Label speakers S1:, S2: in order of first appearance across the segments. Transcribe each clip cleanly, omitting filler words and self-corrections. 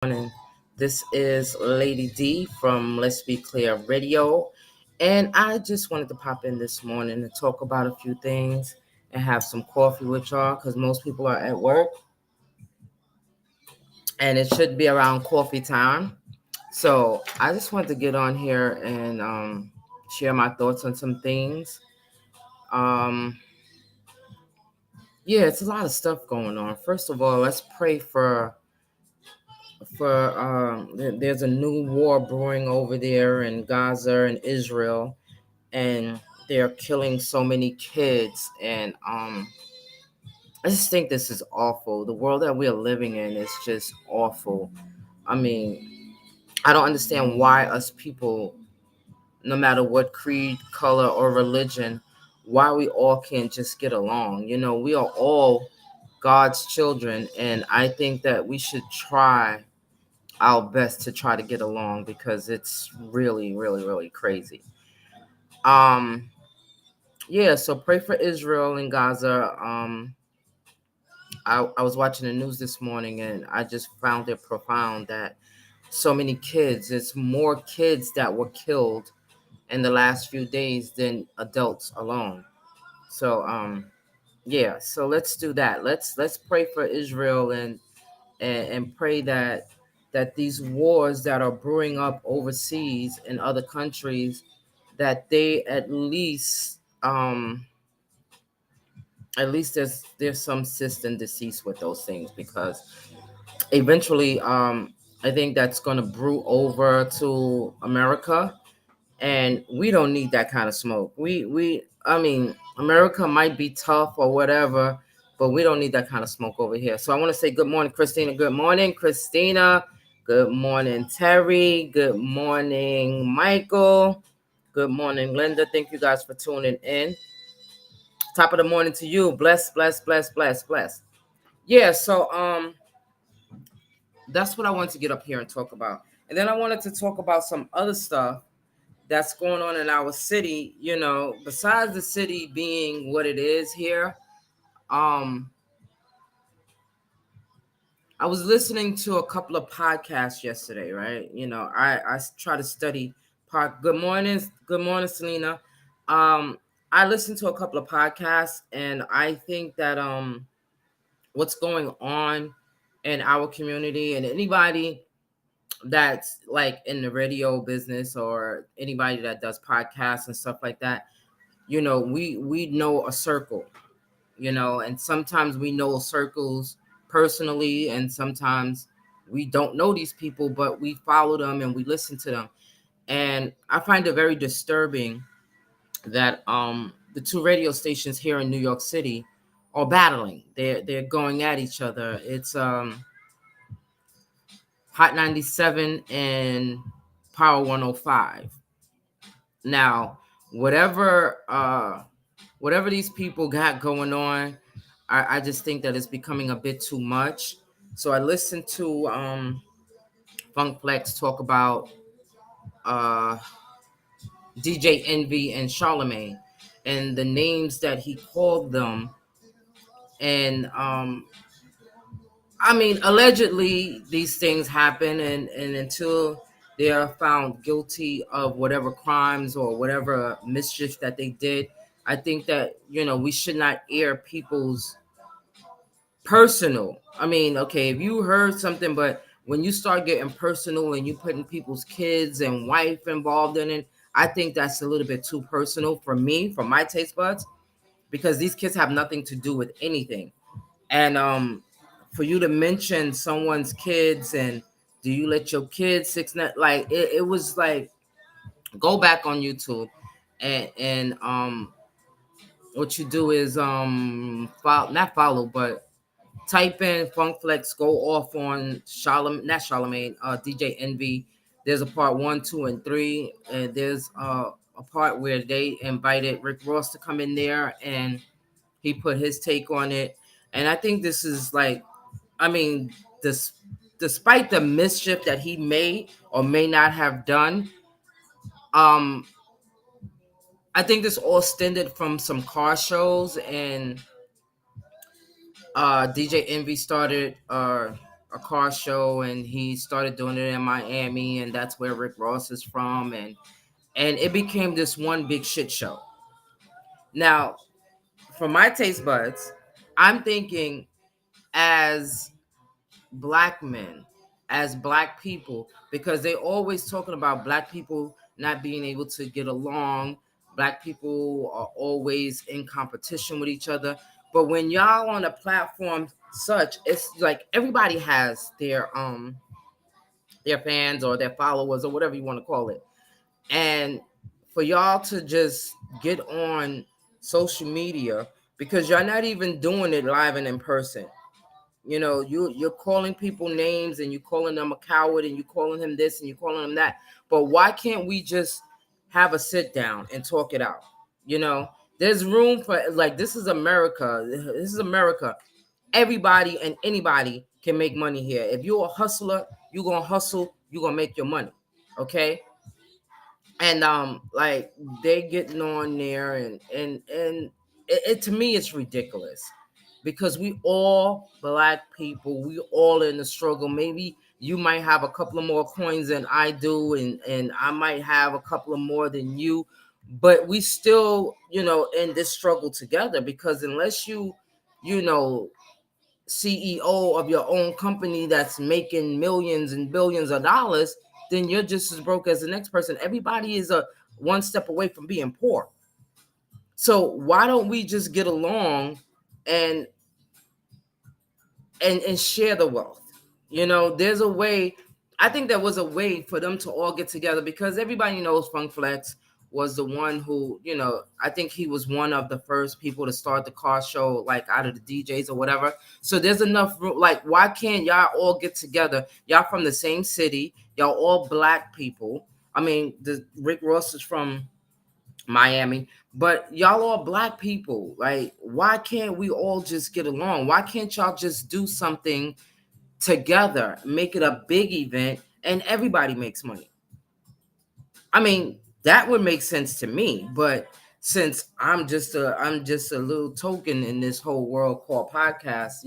S1: Morning. This is Lady D from Let's Be Clear Radio. And I just wanted to pop in this morning and talk about a few things and have some coffee with y'all because most people are at work and it should be around coffee time. So I just wanted to get on here and share my thoughts on some things. Um, yeah, it's a lot of stuff going on. First of all, let's pray for there's a new war brewing over there in Gaza and Israel, and they're killing so many kids. And I just think this is awful. The world that we are living in is just awful. I mean, I don't understand why us people, no matter what creed, color, or religion, why we all can't just get along. We are all God's children, and I think that we should try our best to try to get along because it's really, really, really crazy. Um, yeah, so pray for Israel and Gaza. I was watching the news this morning and I just found it profound that so many kids, it's more kids that were killed in the last few days than adults alone. So yeah, so let's do that. Let's pray for Israel and pray that these wars that are brewing up overseas in other countries, that they at least there's some system deceased with those things, because eventually I think that's going to brew over to America, and we don't need that kind of smoke. I mean, America might be tough or whatever, but we don't need that kind of smoke over here. So I want to say good morning, Christina. Good morning, Christina. Good morning, Terry. Good morning, Michael. Good morning, Linda. Thank you guys for tuning in. Top of the morning to you. Bless, bless, bless, bless, bless. Yeah, so that's what I wanted to get up here and talk about. And then I wanted to talk about some other stuff that's going on in our city. Besides the city being what it is here, um I was listening to a couple of podcasts yesterday, right? I try to study good morning, Selena. I listened to a couple of podcasts, and I think that what's going on in our community, and anybody that's like in the radio business or anybody that does podcasts and stuff like that, we know a circle, and sometimes we know circles personally, and sometimes we don't know these people, but we follow them and we listen to them. And I find it very disturbing that the two radio stations here in New York City are battling. They're going at each other. It's Hot 97 and Power 105. Now, whatever whatever these people got going on, I just think that it's becoming a bit too much. So I listened to Funk Flex talk about uh, DJ Envy and Charlemagne and the names that he called them. And I mean, allegedly these things happen, and until they are found guilty of whatever crimes or whatever mischief that they did, I think that we should not air people's personal. I mean, okay, if you heard something, but when you start getting personal and you putting people's kids and wife involved in it, I think that's a little bit too personal for me, for my taste buds, because these kids have nothing to do with anything. And for you to mention someone's kids, and do you let your kids like it was like, go back on YouTube, and what you do is follow, not follow, but type in Funk Flex, go off on Charlemagne, not Charlemagne, DJ Envy. There's a part 1, 2, and 3, and there's a part where they invited Rick Ross to come in there, and he put his take on it. And I think this is like, I mean, this, despite the mischief that he may or may not have done, um, I think this all stemmed from some car shows, and DJ Envy started. a car show, and he started doing it in Miami, and that's where Rick Ross is from, and it became this one big shit show. Now, for my taste buds, I'm thinking as black men, as black people, because they always talking about black people not being able to get along. Black people are always in competition with each other. But when y'all on a platform such, it's like everybody has their fans or their followers or whatever you want to call it. And for y'all to just get on social media, because you're not even doing it live and in person. You know, you're calling people names, and you calling them a coward, and you calling him this and you calling him that. But why can't we just have a sit down and talk it out? You know, there's room for, like, this is America. This is America. Everybody and anybody can make money here. If you're a hustler, you're gonna hustle, you're gonna make your money. Okay. And like, they getting on there, and it to me it's ridiculous, because we all black people, we all in the struggle. Maybe you might have a couple of more coins than I do, and I might have a couple of more than you, but we still, in this struggle together. Because unless you know CEO of your own company that's making millions and billions of dollars, then you're just as broke as the next person. Everybody is a one step away from being poor. So why don't we just get along and and share the wealth? There's a way. I think there was a way for them to all get together, because everybody knows Funk Flex was the one who, I think he was one of the first people to start the car show, like out of the DJs or whatever. So there's enough room. Like, why can't y'all all get together? Y'all from the same city, y'all all black people. I mean, the Rick Ross is from Miami, but y'all all black people. Like, why can't we all just get along? Why can't y'all just do something together, make it a big event, and everybody makes money? I mean, that would make sense to me. But since I'm just a little token in this whole world called podcast,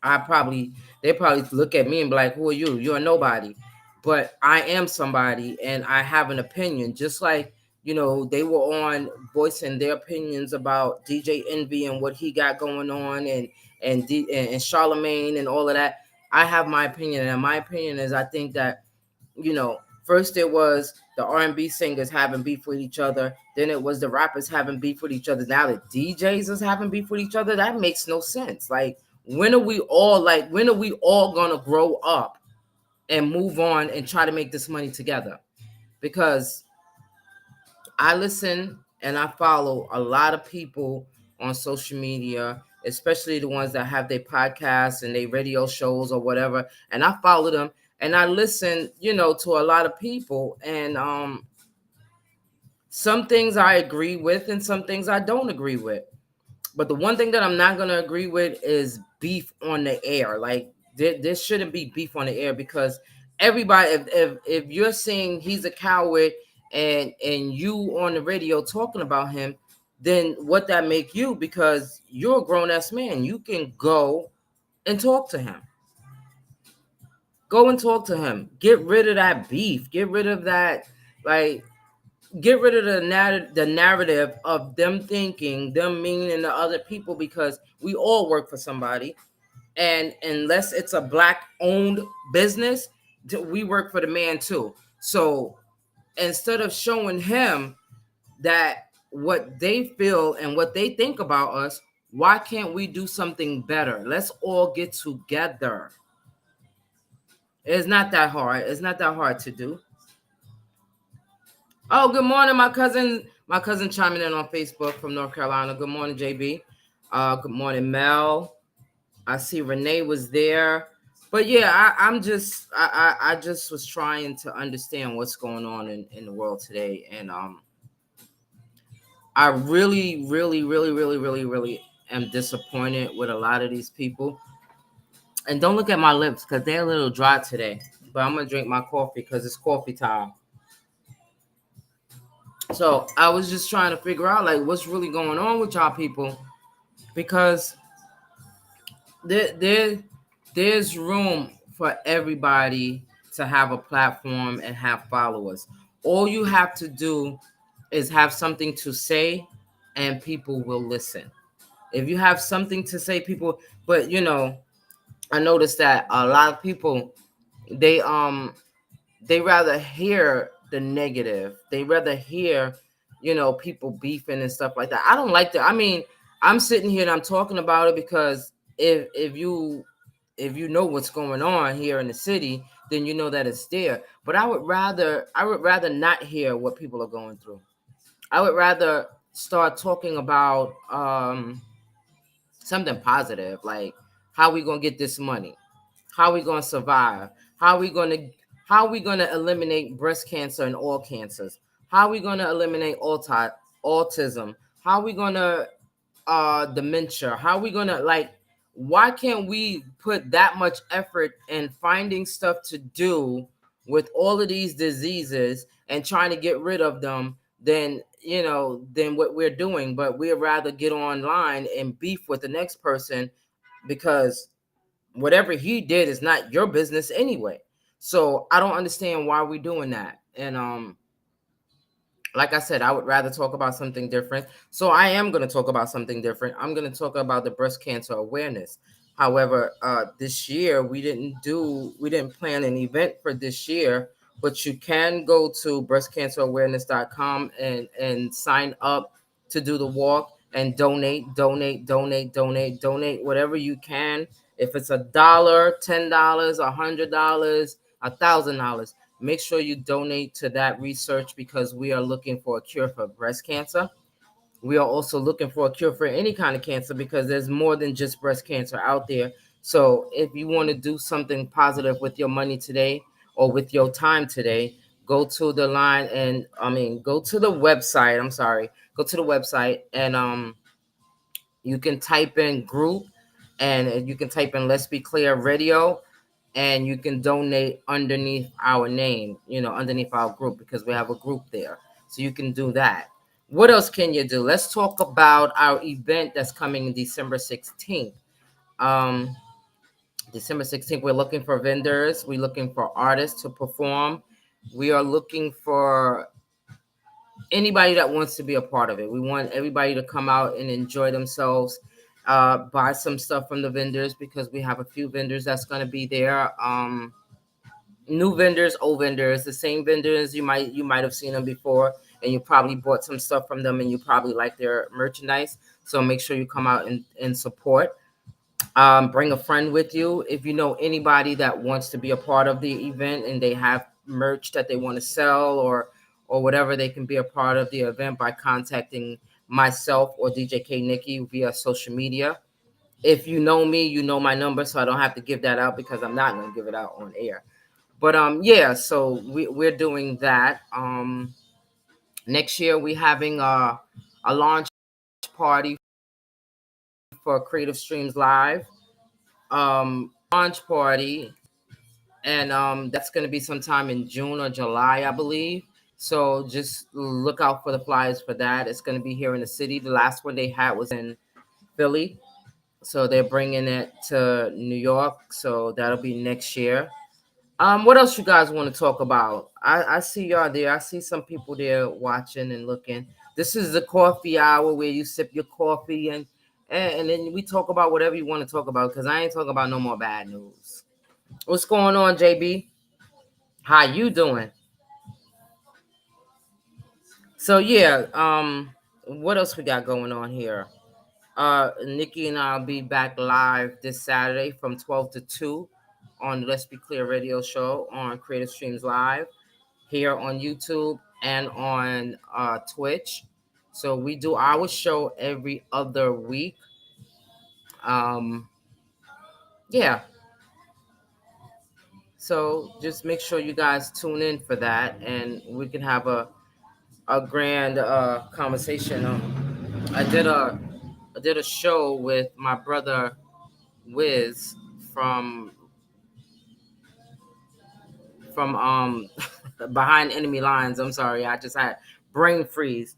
S1: I probably they probably look at me and be like, "Who are you? You're nobody." But I am somebody, and I have an opinion. Just like, they were on voicing their opinions about DJ Envy and what he got going on, and Charlemagne and all of that. I have my opinion, and my opinion is, I think that, first it was the R&B singers having beef with each other, then it was the rappers having beef with each other. Now the DJs is having beef with each other. That makes no sense. Like, when are we all gonna grow up and move on and try to make this money together? Because I listen and I follow a lot of people on social media, especially the ones that have their podcasts and their radio shows or whatever. And I follow them, and I listen, to a lot of people. And some things I agree with and some things I don't agree with. But the one thing that I'm not going to agree with is beef on the air. Like, there shouldn't be beef on the air, because everybody, if you're saying he's a coward, and you on the radio talking about him, then what that make you? Because you're a grown ass man. You can go and talk to him. Go and talk to him. Get rid of that beef. Get rid of that, like, get rid of the narrative of them thinking, them meaning to other people, because we all work for somebody. And unless it's a black owned business, we work for the man too. So instead of showing him that what they feel and what they think about us, why can't we do something better? Let's all get together. It's not that hard. It's not that hard to do. Oh, good morning, my cousin. My cousin chiming in on Facebook from North Carolina. Good morning, JB. Good morning, Mel. I see Renee was there. But yeah, I just was trying to understand what's going on in the world today. And I really, really, really, really, really, really am disappointed with a lot of these people. And don't look at my lips, because they're a little dry today. But I'm gonna drink my coffee because it's coffee time. So I was just trying to figure out, like, what's really going on with y'all people, because they're there's room for everybody to have a platform and have followers. All you have to do is have something to say, and people will listen. If you have something to say, people. But I noticed that a lot of people, they they rather hear the negative. They rather hear, people beefing and stuff like that. I don't like that. I mean, I'm sitting here and I'm talking about it because if you know what's going on here in the city, then you know that it's there. But I would rather not hear what people are going through. I would rather start talking about something positive, like how we gonna get this money, how we gonna survive, how we gonna how we gonna eliminate breast cancer and all cancers, how we gonna eliminate autism, how we gonna dementia, how we gonna like why can't we put that much effort in finding stuff to do with all of these diseases and trying to get rid of them than what we're doing, but we'd rather get online and beef with the next person because whatever he did is not your business anyway. So I don't understand why we're doing that. And like I said, I would rather talk about something different. So I am going to talk about something different. I'm going to talk about the breast cancer awareness. However, this year we didn't plan an event for this year, but you can go to breastcancerawareness.com and sign up to do the walk and donate whatever you can. If it's $1, $10, $100, $1,000, make sure you donate to that research because we are looking for a cure for breast cancer. We are also looking for a cure for any kind of cancer because there's more than just breast cancer out there. So if you want to do something positive with your money today or with your time today, go to the line and go to the website. I'm sorry. Go to the website and you can type in group and you can type in Let's Be Clear Radio and you can donate underneath our name, underneath our group because we have a group there. So you can do that. What else can you do? Let's talk about our event that's coming December 16th. Um, December 16th, we're looking for vendors. We're looking for artists to perform. We are looking for anybody that wants to be a part of it. We want everybody to come out and enjoy themselves, buy some stuff from the vendors because we have a few vendors that's going to be there. New vendors, old vendors, the same vendors. You might have seen them before, and you probably bought some stuff from them, and you probably like their merchandise. So make sure you come out and support. Bring a friend with you. If you know anybody that wants to be a part of the event and they have merch that they want to sell or whatever, they can be a part of the event by contacting myself or DJ Nikki via social media. If you know me, you know my number, so I don't have to give that out because I'm not going to give it out on air. But yeah, so we're doing that. Next year we having a launch party for Creative Streams Live. Launch party, and that's going to be sometime in June or July, I believe. So just look out for the flyers for that. It's going to be here in the city. The last one they had was in Philly, so they're bringing it to New York. So that'll be next year. What else you guys want to talk about? I see y'all there. I see some people there watching and looking. This is the coffee hour where you sip your coffee and then we talk about whatever you want to talk about because I ain't talking about no more bad news. What's going on, JB? How you doing? So yeah, what else we got going on here? Nikki and I'll be back live this Saturday from 12 to 2 on the Let's Be Clear radio show on Creative Streams Live here on YouTube and on Twitch. So we do our show every other week. Um, yeah. So just make sure you guys tune in for that, and we can have a grand conversation. I did a I did a show with my brother Wiz from from behind enemy lines. I'm sorry, I just had brain freeze.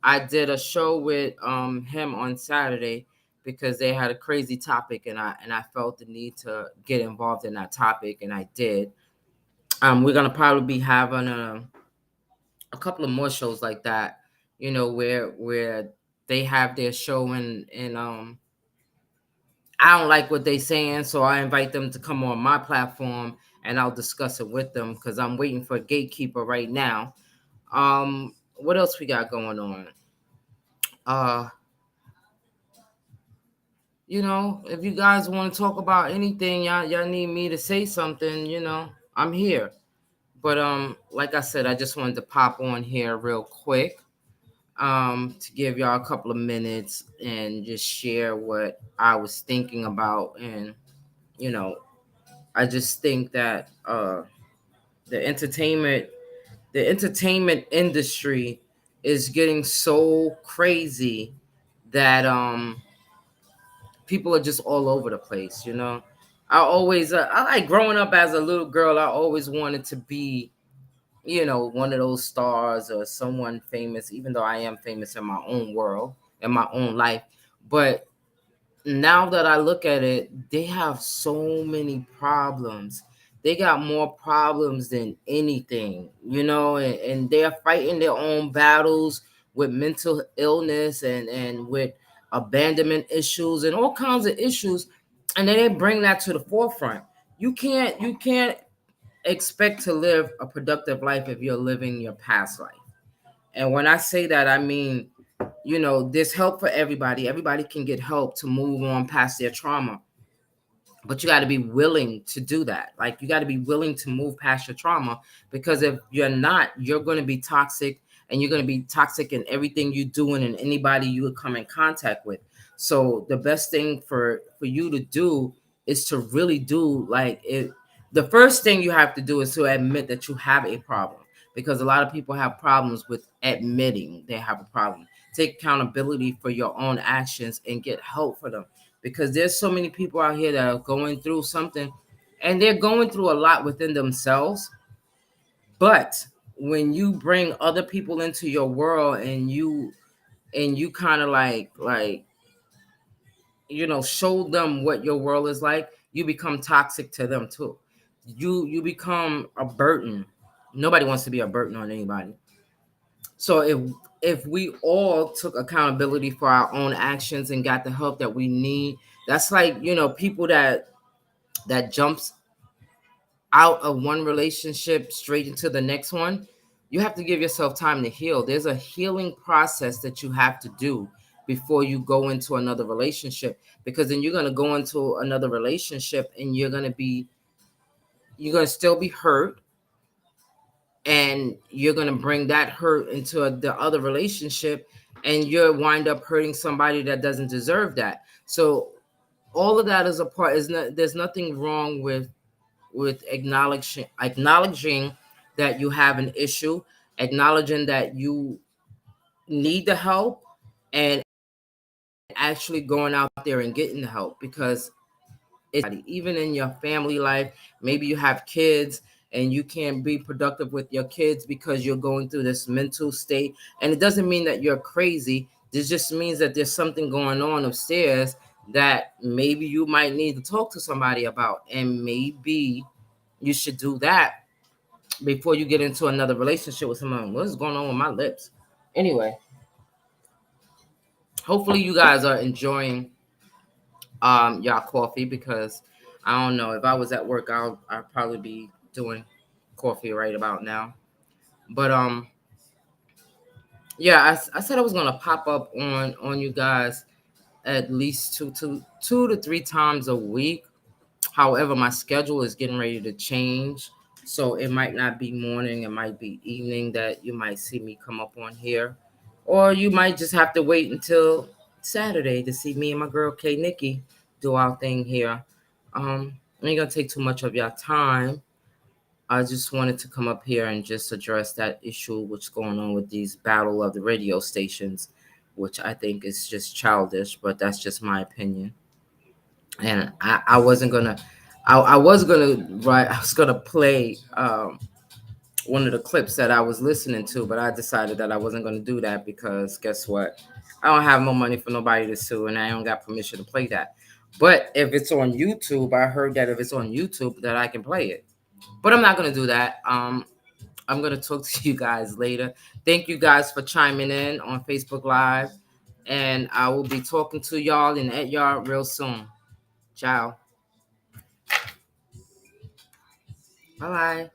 S1: I did a show with him on Saturday because they had a crazy topic, and I felt the need to get involved in that topic, and I did. We're gonna probably be having a couple of more shows like that, where they have their show, and I don't like what they saying, so I invite them to come on my platform and I'll discuss it with them because I'm waiting for a gatekeeper right now. What else we got going on? Uh, if you guys want to talk about anything, y'all need me to say something, I'm here. But like I said, I just wanted to pop on here real quick, to give y'all a couple of minutes and just share what I was thinking about. And you know, I just think that the entertainment the entertainment industry is getting so crazy that people are just all over the place. I like growing up as a little girl. I always wanted to be, one of those stars or someone famous, even though I am famous in my own world, in my own life. But now that I look at it, they have so many problems. They got more problems than anything, and they're fighting their own battles with mental illness and with abandonment issues and all kinds of issues. And then they bring that to the forefront. You can't expect to live a productive life if you're living your past life. And when I say that, I mean, there's help for everybody. Everybody can get help to move on past their trauma, but you got to be willing to do that. Like, you got to be willing to move past your trauma, because if you're not, you're going to be toxic, and you're going to be toxic in everything you're doing and anybody you would come in contact with. So the best thing for you to do is to really do, like, it. The first thing you have to do is to admit that you have a problem, because a lot of people have problems with admitting they have a problem. Take accountability for your own actions and get help for them, because there's so many people out here that are going through something, and they're going through a lot within themselves. But when you bring other people into your world, and you kind of like show them what your world is like, you become toxic to them too. You become a burden. Nobody wants to be a burden on anybody. So if we all took accountability for our own actions and got the help that we need, that's like, people that jumps out of one relationship straight into the next one. You have to give yourself time to heal. There's a healing process that you have to do before you go into another relationship, because then you're going to go into another relationship and you're going to still be hurt, and you're going to bring that hurt into the other relationship, and you'll wind up hurting somebody that doesn't deserve that. So all of that is a part. Is not There's nothing wrong with acknowledging that you have an issue, acknowledging that you need the help, and actually going out there and getting the help. Because it's, even in your family life, maybe you have kids and you can't be productive with your kids because you're going through this mental state. And it doesn't mean that you're crazy. This just means that there's something going on upstairs that maybe you might need to talk to somebody about. And maybe you should do that before you get into another relationship with someone. What's going on with my lips? Anyway, hopefully you guys are enjoying y'all coffee, because I don't know, if I was at work, I'll probably be doing coffee right about now. But yeah, I said I was gonna pop up on you guys at least two to three times a week. However, my schedule is getting ready to change, so it might not be morning, it might be evening that you might see me come up on here, or you might just have to wait until Saturday to see me and my girl NIKKI do our thing here. I ain't gonna take too much of your time. I just wanted to come up here and just address that issue which going on with these battle of the radio stations, which I think is just childish, but that's just my opinion. And I wasn't gonna, I was gonna write, I was gonna play one of the clips that I was listening to, but I decided that I wasn't going to do that because guess what? I don't have no money for nobody to sue, and I don't got permission to play that. But if it's on YouTube, I heard that if it's on YouTube, that I can play it. But I'm not going to do that. I'm going to talk to you guys later. Thank you guys for chiming in on Facebook Live, and I will be talking to y'all and at y'all real soon. Ciao. Bye bye.